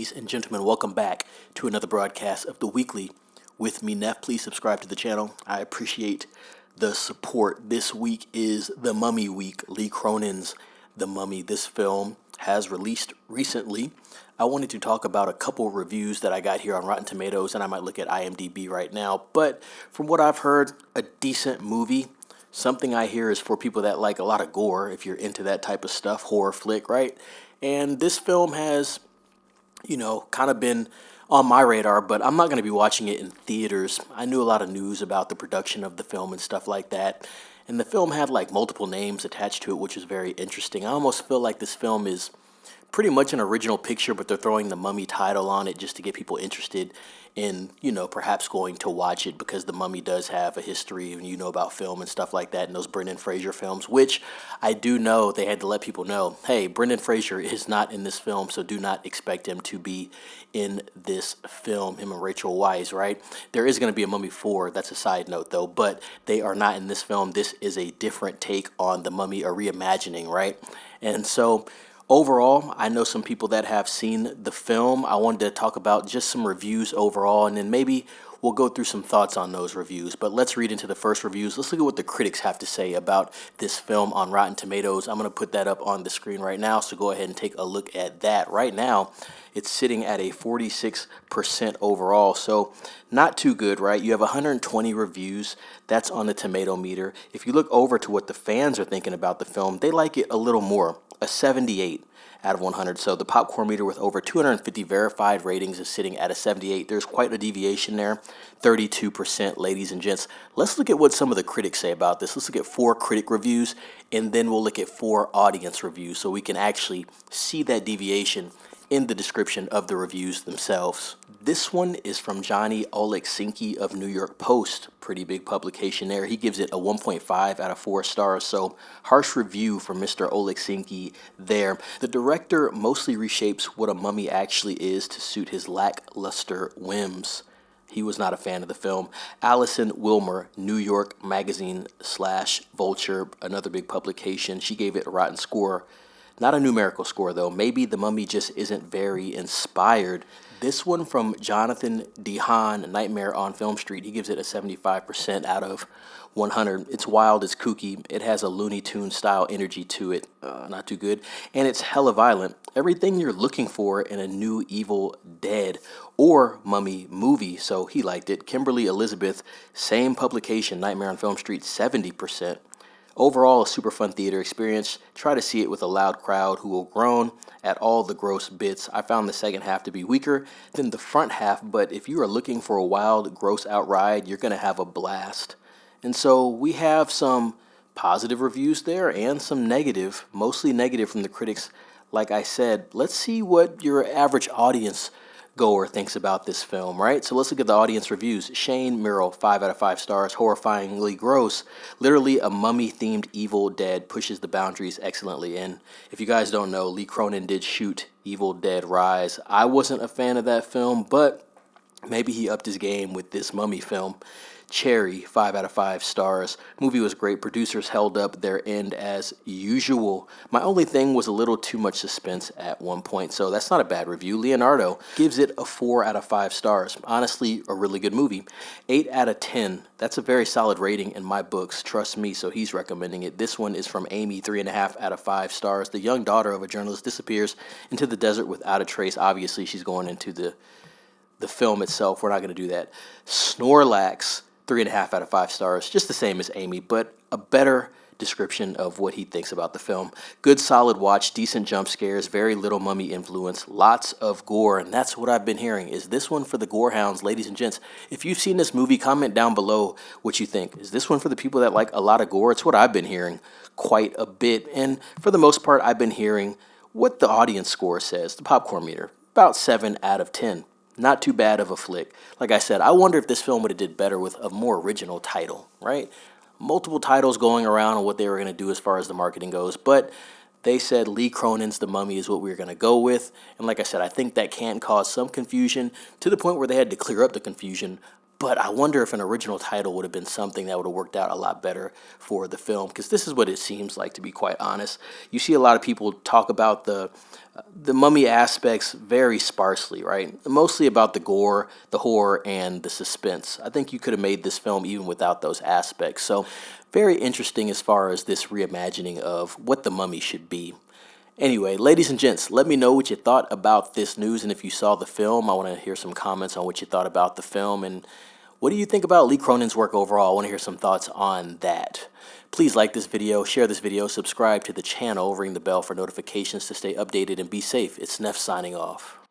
ladies and gentlemen. Welcome back to another broadcast of The Weekly with me, Neff. Please subscribe to the channel. I appreciate the support. This week is The Mummy week, Lee Cronin's The Mummy. This film has released recently. I wanted to talk about a couple reviews that I got here on Rotten Tomatoes, and I might look at IMDb right now. But from what I've heard, a decent movie. Something I hear is for people that like a lot of gore, if you're into that type of stuff, horror flick, right? And this film has, kind of been on my radar, but I'm not going to be watching it in theaters. I knew a lot of news about the production of the film and stuff like that. And the film had like multiple names attached to it, which is very interesting. I almost feel like this film is pretty much an original picture, but they're throwing the Mummy title on it just to get people interested in, perhaps going to watch it, because the Mummy does have a history and about film and stuff like that, and those Brendan Fraser films, which I do know they had to let people know, hey, Brendan Fraser is not in this film, so do not expect him to be in this film, him and Rachel Weisz, right? There is going to be a Mummy 4, that's a side note though, but they are not in this film. This is a different take on the Mummy, a reimagining, right? And so overall, I know some people that have seen the film. I wanted to talk about just some reviews overall, and then maybe we'll go through some thoughts on those reviews. But let's read into the first reviews. Let's look at what the critics have to say about this film on Rotten Tomatoes. I'm going to put that up on the screen right now, so go ahead and take a look at that. Right now, it's sitting at a 46% overall, so not too good, right? You have 120 reviews. That's on the tomato meter. If you look over to what the fans are thinking about the film, they like it a little more. A 78 out of 100. So the popcorn meter with over 250 verified ratings is sitting at a 78. There's quite a deviation there, 32%, ladies and gents. Let's look at what some of the critics say about this. Let's look at 4 critic reviews, and then we'll look at 4 audience reviews so we can actually see that deviation in the description of the reviews themselves. This one is from Johnny Oleksinski of New York Post. Pretty big publication there. He gives it a 1.5 out of 4 stars, so harsh review from Mr. Oleksinski there. The director mostly reshapes what a mummy actually is to suit his lackluster whims. He was not a fan of the film. Allison Wilmer, New York Magazine / Vulture, another big publication. She gave it a rotten score. Not a numerical score, though. Maybe the Mummy just isn't very inspired. This one from Jonathan Dehaan, Nightmare on Film Street, he gives it a 75% out of 100. It's wild, it's kooky, it has a Looney Tunes style energy to it, not too good, and it's hella violent. Everything you're looking for in a new Evil Dead or Mummy movie, so he liked it. Kimberly Elizabeth, same publication, Nightmare on Film Street, 70%. Overall, a super fun theater experience. Try to see it with a loud crowd who will groan at all the gross bits. I found the second half to be weaker than the front half, but if you are looking for a wild, gross out ride, you're going to have a blast. And so we have some positive reviews there and some negative, mostly negative from the critics. Like I said, let's see what your average audience goer thinks about this film, right? So let's look at the audience reviews. Shane Merrill, 5 out of 5 stars, horrifyingly gross. Literally a mummy-themed Evil Dead, pushes the boundaries excellently. And if you guys don't know, Lee Cronin did shoot Evil Dead Rise. I wasn't a fan of that film, but maybe he upped his game with this Mummy film. Cherry, 5 out of 5 stars. Movie was great. Producers held up their end as usual. My only thing was a little too much suspense at one point, so that's not a bad review. Leonardo gives it a 4 out of 5 stars. Honestly, a really good movie. 8 out of 10. That's a very solid rating in my books. Trust me, so he's recommending it. This one is from Amy, 3.5 out of 5 stars. The young daughter of a journalist disappears into the desert without a trace. Obviously, she's going into the film itself. We're not going to do that. Snorlax, 3.5 out of 5 stars, just the same as Amy, but a better description of what he thinks about the film. Good solid watch, decent jump scares, very little Mummy influence, lots of gore, and that's what I've been hearing. Is this one for the gore hounds, ladies and gents? If you've seen this movie, comment down below what you think. Is this one for the people that like a lot of gore? It's what I've been hearing quite a bit, and for the most part, I've been hearing what the audience score says, the popcorn meter, about 7 out of 10. Not too bad of a flick. Like I said, I wonder if this film would have did better with a more original title, right? Multiple titles going around on what they were going to do as far as the marketing goes, but they said Lee Cronin's The Mummy is what we were going to go with. And like I said, I think that can cause some confusion to the point where they had to clear up the confusion. But I wonder if an original title would have been something that would have worked out a lot better for the film, because this is what it seems like, to be quite honest. You see a lot of people talk about the mummy aspects very sparsely, right? Mostly about the gore, the horror, and the suspense. I think you could have made this film even without those aspects. So very interesting as far as this reimagining of what the mummy should be. Anyway, ladies and gents, let me know what you thought about this news, and if you saw the film. I want to hear some comments on what you thought about the film, and what do you think about Lee Cronin's work overall? I want to hear some thoughts on that. Please like this video, share this video, subscribe to the channel, ring the bell for notifications to stay updated, and be safe. It's Neff signing off.